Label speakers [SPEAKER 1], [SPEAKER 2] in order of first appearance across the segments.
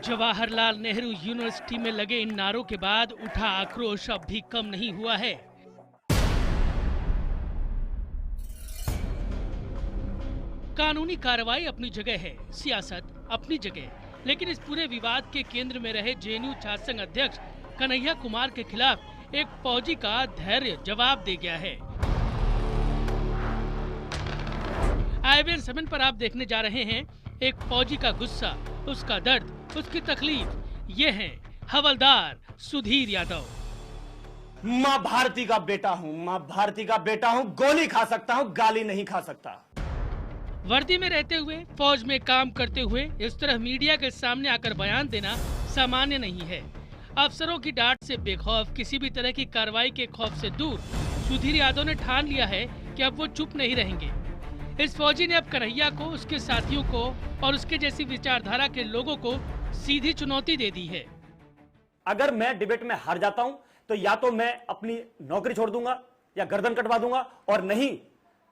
[SPEAKER 1] Jawaharlal Nehru university में लगे इन नारों के बाद उठा आक्रोश अब भी कम नहीं हुआ है। कानूनी कार्रवाई अपनी जगह है, सियासत अपनी जगह, लेकिन इस पूरे विवाद के केंद्र में रहे जेएनयू छात्र संघ अध्यक्ष कन्हैया कुमार के खिलाफ एक फौजी का धैर्य जवाब दे गया है। IBN 7 पर आप देखने जा रहे हैं एक फौजी का गुस्सा, उसका दर्द, उसकी तकलीफ। ये है हवलदार सुधीर यादव।
[SPEAKER 2] माँ भारती का बेटा हूँ, माँ भारती का बेटा हूँ, गोली खा सकता हूँ, गाली नहीं खा सकता।
[SPEAKER 1] वर्दी में रहते हुए, फौज में काम करते हुए इस तरह मीडिया के सामने आकर बयान देना सामान्य नहीं है। अफसरों की डांट से बेखौफ, किसी भी तरह की कार्रवाई के खौफ से दूर सुधीर यादव ने ठान लिया है कि अब वो चुप नहीं रहेंगे। इस फौजी ने अब कन्हैया को, उसके साथियों को और उसके जैसी विचारधारा के लोगों को सीधी चुनौती दे दी है।
[SPEAKER 2] अगर मैं डिबेट में हार जाता हूं तो या तो मैं अपनी नौकरी छोड़ दूंगा या गर्दन कटवा दूंगा, और नहीं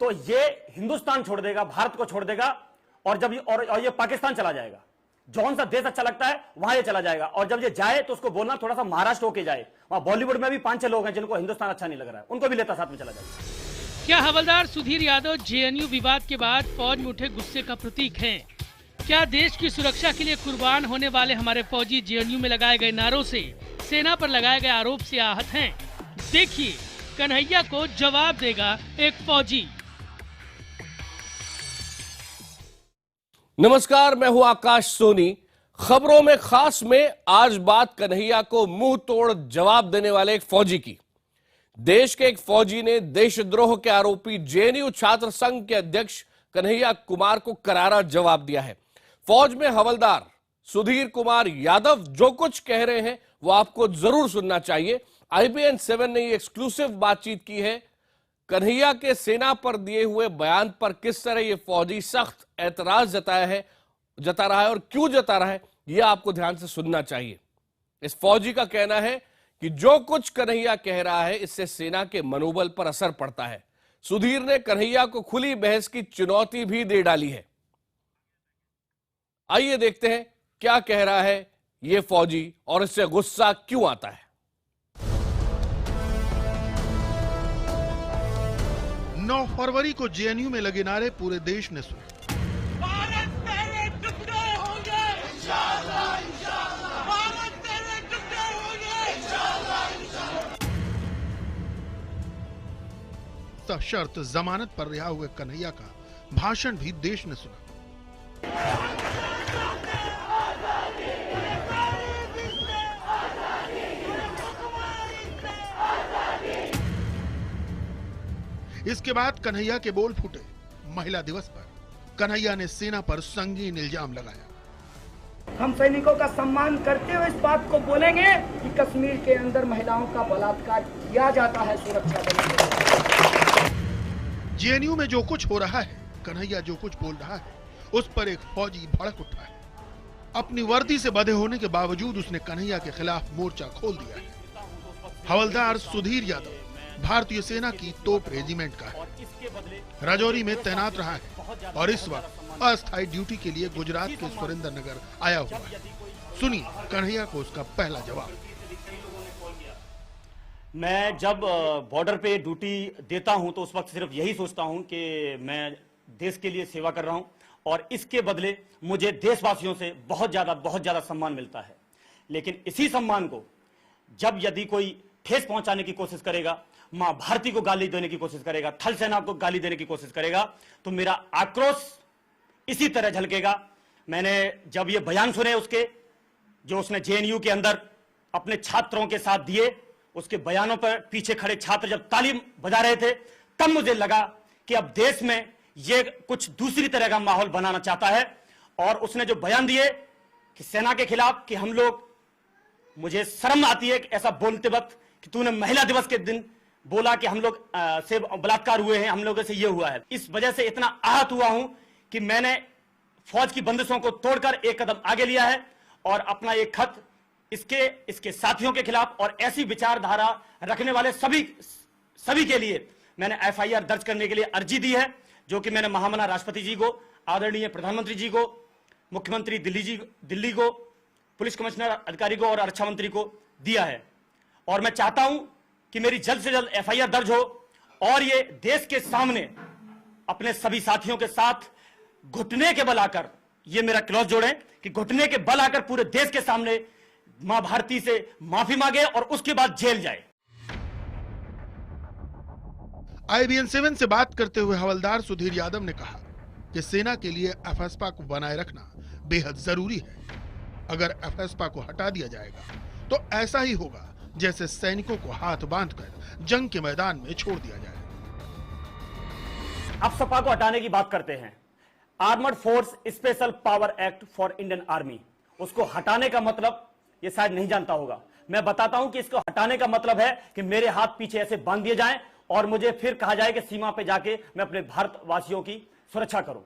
[SPEAKER 2] तो ये हिंदुस्तान छोड़ देगा, भारत को छोड़ देगा, और जब ये पाकिस्तान चला जाएगा। जौन सा देश अच्छा लगता है वहां ये चला जाएगा, और जब ये जाए तो उसको बोलना थोड़ा सा महाराष्ट्र होके जाए। वहां बॉलीवुड में भी 5-6 लोग हैं जिनको हिंदुस्तान अच्छा नहीं लग रहा है, उनको भी लेता साथ में चला जाए।
[SPEAKER 1] क्या हवलदार सुधीर यादव जेएनयू विवाद के बाद फौज में उठे गुस्से का प्रतीक हैं? क्या देश की सुरक्षा के लिए कुर्बान होने वाले हमारे फौजी जेएनयू में लगाए गए नारों से, सेना पर लगाए गए आरोप से आहत हैं? देखिए, कन्हैया को जवाब देगा एक फौजी।
[SPEAKER 3] नमस्कार, मैं हूं आकाश सोनी। खबरों में खास में आज बात कन्हैया को मुंह तोड़ जवाब देने वाले एक फौजी की। देश के एक फौजी ने देशद्रोह के आरोपी जेएनयू छात्र संघ के अध्यक्ष कन्हैया कुमार को करारा जवाब दिया है। फौज में हवलदार सुधीर कुमार यादव जो कुछ कह रहे हैं वो आपको जरूर सुनना चाहिए। IBN 7 ने ये एक्सक्लूसिव बातचीत की है। कन्हैया के सेना पर दिए हुए बयान पर किस तरह ये फौजी सख्त एतराज जता रहा है और क्यों जता रहा है, यह आपको ध्यान से सुनना चाहिए। इस फौजी का कहना है कि जो कुछ कन्हैया कह रहा है इससे सेना के मनोबल पर असर पड़ता है। सुधीर ने कन्हैया को खुली बहस की चुनौती भी दे डाली है। आइए देखते हैं क्या कह रहा है ये फौजी और इससे गुस्सा क्यों आता है।
[SPEAKER 4] 9 फरवरी को जेएनयू में लगे नारे पूरे देश ने सुने।
[SPEAKER 5] भारत तेरे टुकड़े होंगे, इंशाअल्लाह, इंशाअल्लाह। भारत तेरे टुकड़े होंगे, इंशाअल्लाह, इंशाअल्लाह।
[SPEAKER 4] सशर्त जमानत पर रिहा हुए कन्हैया का भाषण भी देश ने सुना। इसके बाद कन्हैया के बोल फूटे। महिला दिवस पर कन्हैया ने सेना पर संगीन इल्जाम लगाया।
[SPEAKER 6] हम सैनिकों का सम्मान करते हुए इस बात को बोलेंगे कि कश्मीर के अंदर महिलाओं का बलात्कार किया जाता है सुरक्षा बलों।
[SPEAKER 4] जेएनयू में जो कुछ हो रहा है, कन्हैया जो कुछ बोल रहा है, उस पर एक फौजी भड़क उठा है। अपनी वर्दी से बंधे होने के बावजूद उसने कन्हैया के खिलाफ मोर्चा खोल दिया है। हवलदार सुधीर यादव भारतीय सेना की तोप रेजिमेंट का है, राजौरी में तैनात रहा है और इस वक्त अस्थायी ड्यूटी के लिए गुजरात के सुरेंद्र नगर आया हुआ है। सुनिए कन्हैया को उसका पहला जवाब।
[SPEAKER 2] मैं जब बॉर्डर पे ड्यूटी देता हूं तो उस वक्त सिर्फ यही सोचता हूं कि मैं देश के लिए सेवा कर रहा हूं और इसके बदले मुझे देशवासियों से बहुत ज्यादा सम्मान मिलता है। लेकिन इसी सम्मान को जब यदि कोई ठेस पहुंचाने की कोशिश करेगा, मां भारती को गाली देने की कोशिश करेगा, थल सेना को गाली देने की कोशिश करेगा, तो मेरा आक्रोश इसी तरह झलकेगा। मैंने जब ये बयान सुने उसके, जो उसने जेएनयू के अंदर अपने छात्रों के साथ दिए, उसके बयानों पर पीछे खड़े छात्र जब ताली बजा रहे थे, तब मुझे लगा कि अब देश में ये कुछ दूसरी तरह का माहौल बनाना चाहता है। और उसने जो बयान दिए कि सेना के खिलाफ, कि हम लोग, मुझे शर्म आती है कि ऐसा बोलते वक्त कि तूने महिला दिवस के दिन बोला कि हम लोग से बलात्कार हुए हैं, हम लोगों से ये हुआ है। इस वजह से इतना आहत हुआ हूं कि मैंने फौज की बंदिशों को तोड़कर एक कदम आगे लिया है और अपना एक खत इसके साथियों के खिलाफ और ऐसी विचारधारा रखने वाले सभी के लिए मैंने FIR दर्ज करने के लिए अर्जी दी है, जो कि मैंने महामना राष्ट्रपति जी को, आदरणीय प्रधानमंत्री जी को, मुख्यमंत्री दिल्ली को पुलिस कमिश्नर अधिकारी को और रक्षा मंत्री को दिया है। और मैं चाहता हूं कि मेरी जल्द से जल्द एफआईआर दर्ज हो और ये देश के सामने अपने सभी साथियों के साथ घुटने के बल आकर, ये मेरा क्लॉज जोड़ें कि घुटने के बल आकर पूरे देश के सामने मां भारती से माफी मांगे और उसके बाद जेल जाए।
[SPEAKER 4] IBN 7 से बात करते हुए हवलदार सुधीर यादव ने कहा कि सेना के लिए एफएसपा को बनाए रखना बेहद जरूरी है। अगर एफएसपा को हटा दिया जाएगा तो ऐसा ही होगा जैसे सैनिकों को हाथ बांधकर जंग के मैदान में छोड़ दिया जाए।
[SPEAKER 2] अब सपा को हटाने की बात करते हैं। Armoured force special power act for Indian army, उसको हटाने का मतलब ये शायद नहीं जानता होगा। मैं बताता हूं कि इसको हटाने का मतलब है कि मेरे हाथ पीछे ऐसे बांध दिए जाएं और मुझे फिर कहा जाए कि सीमा पे जाके मैं अपने भारतवासियों की सुरक्षा करूं।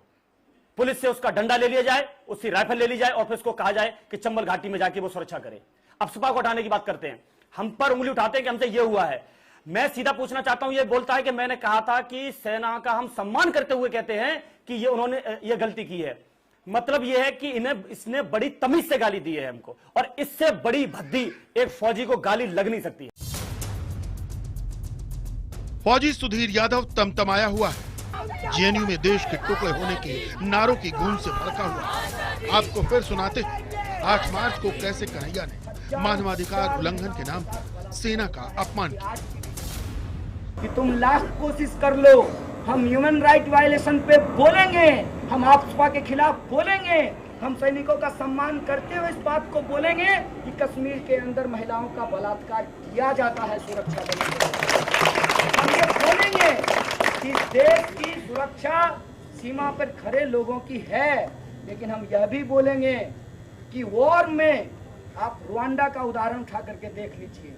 [SPEAKER 2] पुलिस से उसका डंडा ले लिया जाए, उसकी राइफल ले ली जाए और फिर उसको कहा जाए कि चंबल घाटी में जाके वो सुरक्षा करे। अब सपा को हटाने की बात करते हैं। हम पर उंगली उठाते हैं कि हमसे ये हुआ है। मैं सीधा पूछना चाहता हूं, ये बोलता है कि मैंने कहा था कि सेना का हम सम्मान करते हुए कहते हैं कि ये उन्होंने ये गलती की है। मतलब ये है कि इसने बड़ी तमीज से गाली दी है हमको, और इससे बड़ी भद्दी एक फौजी को गाली लग नहीं सकती है।
[SPEAKER 4] फौजी सुधीर यादव तमतमाया हुआ है। जेएनयू में देश के टुकड़े होने के नारों की गूंज से भड़का हुआ है। आपको फिर सुनाते हैं 8 मार्च को कैसे कन्हैया ने मानवाधिकार उल्लंघन के नाम पर सेना का अपमान किया।
[SPEAKER 6] कि तुम लास्ट कोशिश कर लो, हम ह्यूमन राइट वायलेशन पे बोलेंगे, हम आपसपा के खिलाफ बोलेंगे, हम सैनिकों का सम्मान करते हुए इस बात को बोलेंगे कि कश्मीर के अंदर महिलाओं का बलात्कार किया जाता है सुरक्षा बलों द्वारा। हम ये बोलेंगे कि देश की सुरक्षा सीमा पर खड़े लोगों की है, लेकिन हम यह भी बोलेंगे कि वॉर में आप रुवांडा का उदाहरण उठा करके देख लीजिए,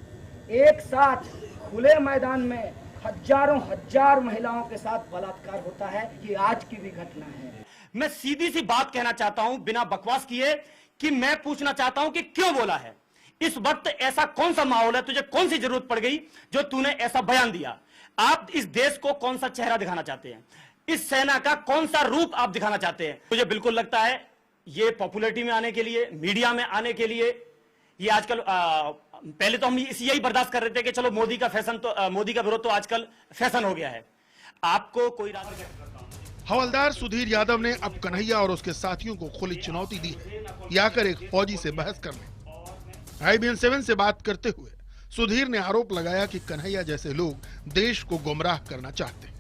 [SPEAKER 6] एक साथ खुले मैदान में हजारों हजार महिलाओं के साथ बलात्कार होता है। ये आज की भी घटना है।
[SPEAKER 2] मैं सीधी सी बात कहना चाहता हूं बिना बकवास किए कि मैं पूछना चाहता हूं कि क्यों बोला है। इस वक्त ऐसा कौन सा माहौल है, तुझे कौन सी जरूरत पड़ गई जो तूने ऐसा बयान दिया? आप इस देश को कौन सा चेहरा दिखाना चाहते हैं? इस सेना का कौन सा रूप आप दिखाना चाहते हैं? मुझे बिल्कुल लगता है ये पॉपुलैरिटी में आने के लिए, मीडिया में आने के लिए, ये आजकल पहले तो हम यही बर्दाश्त कर रहे थे कि चलो मोदी का फैशन तो मोदी का विरोध तो आजकल फैशन हो गया है। आपको कोई राजनीति।
[SPEAKER 4] हवलदार सुधीर यादव ने अब कन्हैया और उसके साथियों को खुली चुनौती दी है कि आकर एक फौजी से बहस कर लें। IBN 7 से बात करते हुए सुधीर ने आरोप लगाया कि कन्हैया जैसे लोग देश को गुमराह करना चाहते हैं।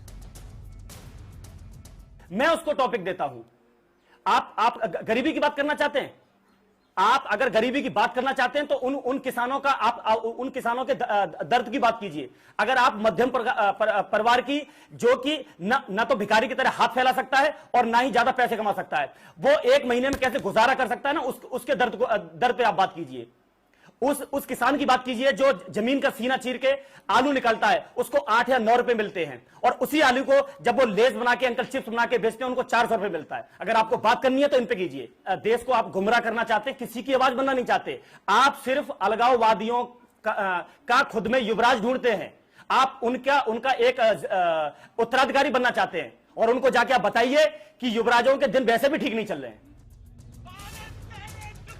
[SPEAKER 2] मैं उसको टॉपिक देता हूं। आप गरीबी की बात करना चाहते हैं? आप अगर गरीबी की बात करना चाहते हैं तो उन किसानों का उन किसानों के दर्द की बात कीजिए। अगर आप मध्यम परिवार की, जो कि न तो भिखारी की तरह हाथ फैला सकता है और ना ही ज्यादा पैसे कमा सकता है, वो एक महीने में कैसे गुजारा कर सकता है ना, उसके दर्द पे आप बात कीजिए। उस किसान की बात कीजिए जो जमीन का सीना चीर के आलू निकालता है, उसको 8 या 9 रुपए मिलते हैं, और उसी आलू को जब वो लेस बना के, अंकल चिप्स बना के बेचते हैं, उनको 400 रुपए मिलता है। अगर आपको बात करनी है तो इन पे कीजिए। देश को आप गुमराह करना चाहते हैं, किसी की आवाज बनना नहीं चाहते। आप सिर्फ अलगाववादियों का खुद में युवराज ढूंढते हैं। आप उनका एक उत्तराधिकारी बनना चाहते हैं, और उनको जाके आप बताइए कि युवराजों के दिन वैसे भी ठीक नहीं चल रहे हैं।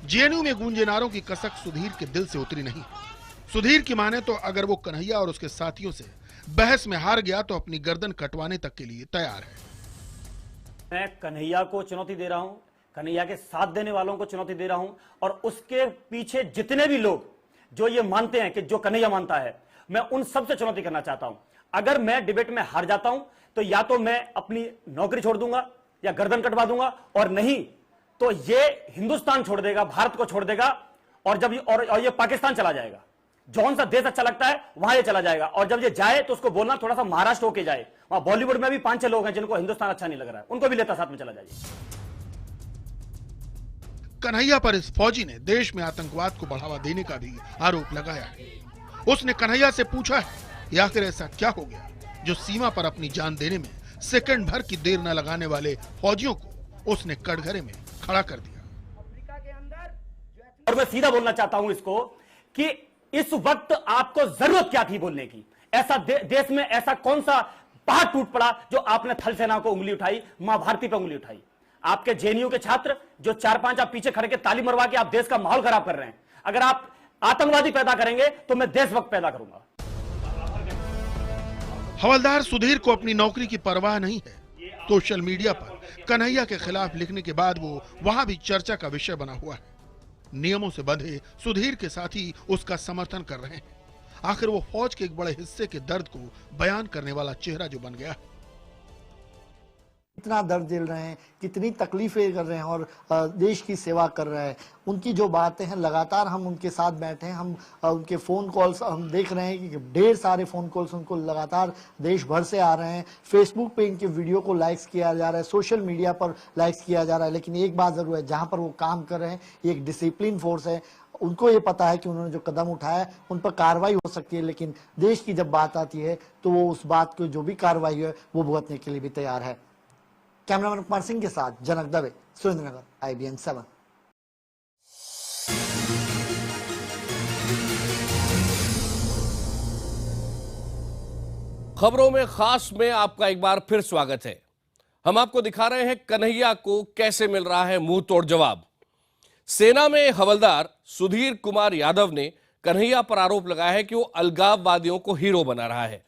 [SPEAKER 4] जेएनयू में गूंजे नारों की कसक सुधीर के दिल से उतरी नहीं। सुधीर की माने तो अगर वो कन्हैया और उसके साथियों से बहस में हार गया तो अपनी गर्दन कटवाने तक के लिए तैयार है।
[SPEAKER 2] मैं कन्हैया को चुनौती दे रहा हूं, कन्हैया के साथ देने वालों को चुनौती दे रहा हूं, और उसके पीछे जितने भी लोग जो ये मानते हैं कि जो कन्हैया मानता है, मैं उन सबसे चुनौती करना चाहता हूं। अगर मैं डिबेट में हार जाता हूं तो या तो मैं अपनी नौकरी छोड़ दूंगा या गर्दन कटवा दूंगा, और नहीं तो ये हिंदुस्तान छोड़ देगा, भारत को छोड़ देगा, और जब ये पाकिस्तान चला जाएगा। जौन सा देश अच्छा लगता है वहां ये चला जाएगा, और जब ये जाए तो उसको बोलना थोड़ा सा महाराष्ट्र होके जाए। वहां बॉलीवुड में भी 5-6 लोग हैं जिनको हिंदुस्तान अच्छा नहीं लग रहा है, उनको भी लेता साथ में चला जाइए।
[SPEAKER 4] कन्हैया पर इस फौजी ने देश में आतंकवाद को बढ़ावा देने का भी आरोप लगाया है। उसने कन्हैया से पूछा है कि आखिर ऐसा क्या हो गया जो सीमा पर अपनी जान देने में सेकंड भर की देर न लगाने वाले फौजियों को उसने कटघरे में खड़ा कर दिया।
[SPEAKER 2] और मैं सीधा बोलना चाहता हूं इसको कि इस वक्त आपको जरूरत क्या थी बोलने की? ऐसा देश में ऐसा कौन सा पहाड़ टूट पड़ा जो आपने थल सेना को उंगली उठाई, मां भारती पर उंगली उठाई? आपके जेएनयू के छात्र जो 4-5 आप पीछे खड़े के ताली मरवा के आप देश का माहौल खराब कर रहे हैं। अगर आप आतंकवादी पैदा करेंगे तो मैं देशभक्त पैदा करूंगा।
[SPEAKER 4] हवलदार सुधीर को अपनी नौकरी की परवाह नहीं है। सोशल मीडिया पर कन्हैया के खिलाफ लिखने के बाद वो वहां भी चर्चा का विषय बना हुआ है। नियमों से बंधे सुधीर के साथी उसका समर्थन कर रहे हैं। आखिर वो फौज के एक बड़े हिस्से के दर्द को बयान करने वाला चेहरा जो बन गया।
[SPEAKER 7] कितना दर्द झेल रहे हैं, कितनी तकलीफें कर रहे हैं और देश की सेवा कर रहे हैं। उनकी जो बातें हैं, लगातार हम उनके साथ बैठे हैं, हम उनके फ़ोन कॉल्स हम देख रहे हैं कि ढेर सारे फ़ोन कॉल्स उनको लगातार देश भर से आ रहे हैं। फेसबुक पे इनके वीडियो को लाइक्स किया जा रहा है, सोशल मीडिया पर लाइक्स किया जा रहा है। लेकिन एक बात ज़रूर है, जहाँ पर वो काम कर रहे हैं ये एक डिसिप्लिन फोर्स है। उनको ये पता है कि उन्होंने जो कदम उठाया है उन पर कार्रवाई हो सकती है, लेकिन देश की जब बात आती है तो वो उस बात को जो भी कार्रवाई है वो भुगतने के लिए भी तैयार है। कैमरामैन कुमार सिंह के साथ जनक दवे, सुरेंद्रनगर, IBN 7।
[SPEAKER 3] खबरों में खास में आपका एक बार फिर स्वागत है। हम आपको दिखा रहे हैं कन्हैया को कैसे मिल रहा है मुंह तोड़ जवाब। सेना में हवलदार सुधीर कुमार यादव ने कन्हैया पर आरोप लगाया है कि वो अलगाववादियों को हीरो बना रहा है।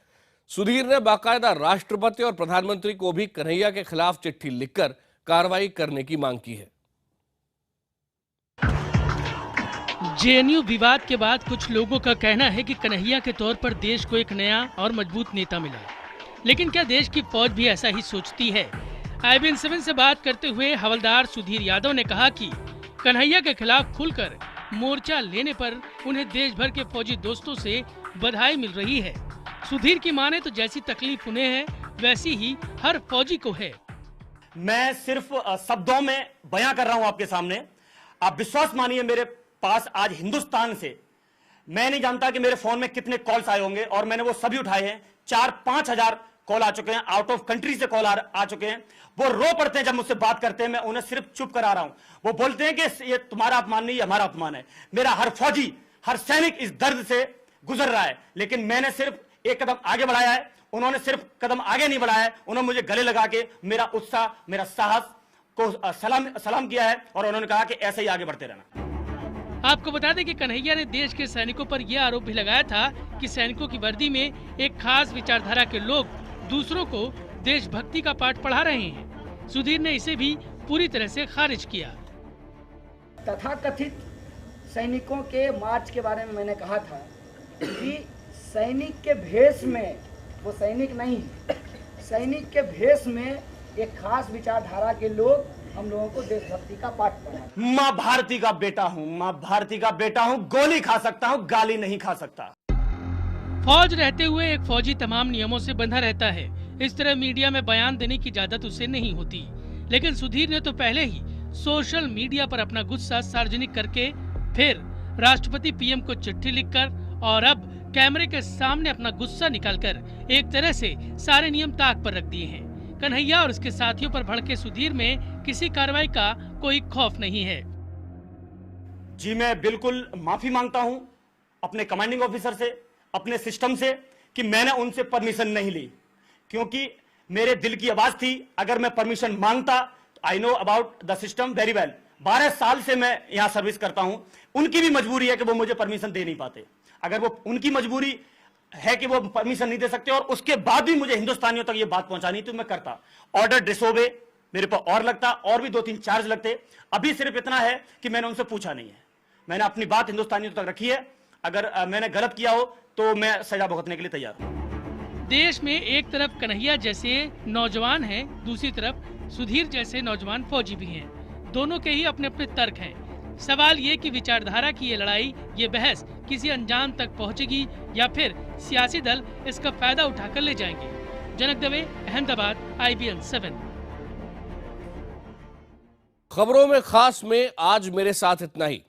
[SPEAKER 3] सुधीर ने बाकायदा राष्ट्रपति और प्रधानमंत्री को भी कन्हैया के खिलाफ चिट्ठी लिखकर कार्रवाई करने की मांग की है।
[SPEAKER 1] जेएनयू विवाद के बाद कुछ लोगों का कहना है कि कन्हैया के तौर पर देश को एक नया और मजबूत नेता मिला, लेकिन क्या देश की फौज भी ऐसा ही सोचती है? IBN 7 से बात करते हुए हवलदार सुधीर यादव ने कहा कि कन्हैया के खिलाफ खुलकर मोर्चा लेने पर उन्हें देश भर के फौजी दोस्तों से बधाई मिल रही है। सुधीर की माने तो जैसी तकलीफ उन्हें है वैसी ही हर फौजी को है।
[SPEAKER 2] मैं सिर्फ शब्दों में बयां कर रहा हूं आपके सामने। आप विश्वास मानिए, मेरे पास आज हिंदुस्तान से, मैं नहीं जानता कि मेरे फोन में कितने कॉल्स आए होंगे और मैंने वो सभी उठाए हैं। 4-5 हजार कॉल आ चुके हैं, आउट ऑफ कंट्री से कॉल आ चुके हैं। वो रो पड़ते हैं जब मुझसे बात करते हैं, मैं उन्हें सिर्फ चुप करा रहा हूं। वो बोलते हैं कि ये तुम्हारा अपमान नहीं, ये हमारा अपमान है। मेरा हर फौजी, हर सैनिक इस दर्द से गुजर रहा है, लेकिन मैंने सिर्फ एक कदम आगे बढ़ाया है, उन्होंने सिर्फ कदम आगे नहीं बढ़ाया है। उन्होंने मुझे गले लगा के मेरा उत्साह, मेरा साहस को सलाम किया है और उन्होंने कहा कि ऐसे ही आगे बढ़ते रहना।
[SPEAKER 1] आपको बता दें कि कन्हैया ने देश के सैनिकों पर यह आरोप भी लगाया था कि सैनिकों की वर्दी में एक खास विचारधारा के लोग दूसरों को देशभक्ति का पाठ पढ़ा रहे हैं। सुधीर ने इसे भी पूरी तरह से खारिज किया।
[SPEAKER 6] तथाकथित सैनिकों के मार्च के बारे में मैंने कहा था कि सैनिक के भेष में, वो सैनिक नहीं, सैनिक के भेष में एक खास विचारधारा के लोग हम लोगों को देशभक्ति का पाठ पढ़ा।
[SPEAKER 2] माँ भारती का बेटा हूँ, माँ भारती का बेटा हूँ, गोली खा सकता हूँ, गाली नहीं खा सकता।
[SPEAKER 1] फौज रहते हुए एक फौजी तमाम नियमों से बंधा रहता है। इस तरह मीडिया में बयान देने की इजाजत उसे नहीं होती, लेकिन सुधीर ने तो पहले ही सोशल मीडिया पर अपना गुस्सा सार्वजनिक करके, फिर राष्ट्रपति PM को चिट्ठी लिखकर और अब कैमरे के सामने अपना गुस्सा निकालकर एक तरह से सारे नियम ताक पर रख दिए हैं। कन्हैया और उसके साथियों पर भड़के सुधीर में किसी कार्रवाई का कोई खौफ नहीं है।
[SPEAKER 2] जी, मैं बिल्कुल माफी मांगता हूं अपने कमांडिंग ऑफिसर से, अपने सिस्टम से, कि मैंने उनसे परमिशन नहीं ली, क्योंकि मेरे दिल की आवाज थी। अगर मैं परमिशन मांगता, I know about the system very well. 12 साल से मैं यहां सर्विस करता हूं। उनकी भी मजबूरी है कि वो मुझे परमिशन दे नहीं पाते। अगर वो उनकी मजबूरी है कि वो परमिशन नहीं दे सकते और उसके बाद भी मुझे हिंदुस्तानियों तक ये बात पहुंचानी तो मैं करता। ऑर्डर डिसोबे मेरे पर और लगता, और भी 2-3 चार्ज लगते। अभी सिर्फ इतना है कि मैंने उनसे पूछा नहीं है। मैंने अपनी बात हिंदुस्तानियों तक रखी है। अगर मैंने गलत किया हो तो मैं सजा भुगतने के लिए तैयार हूं।
[SPEAKER 1] देश में एक तरफ कन्हैया जैसे नौजवान हैं, दूसरी तरफ सुधीर जैसे नौजवान फौजी भी हैं। दोनों के ही अपने अपने तर्क हैं। सवाल ये कि विचारधारा की ये लड़ाई, ये बहस किसी अंजाम तक पहुंचेगी या फिर सियासी दल इसका फायदा उठाकर ले जाएंगे। जनक दवे, अहमदाबाद, IBN 7।
[SPEAKER 3] खबरों में खास में आज मेरे साथ इतना ही।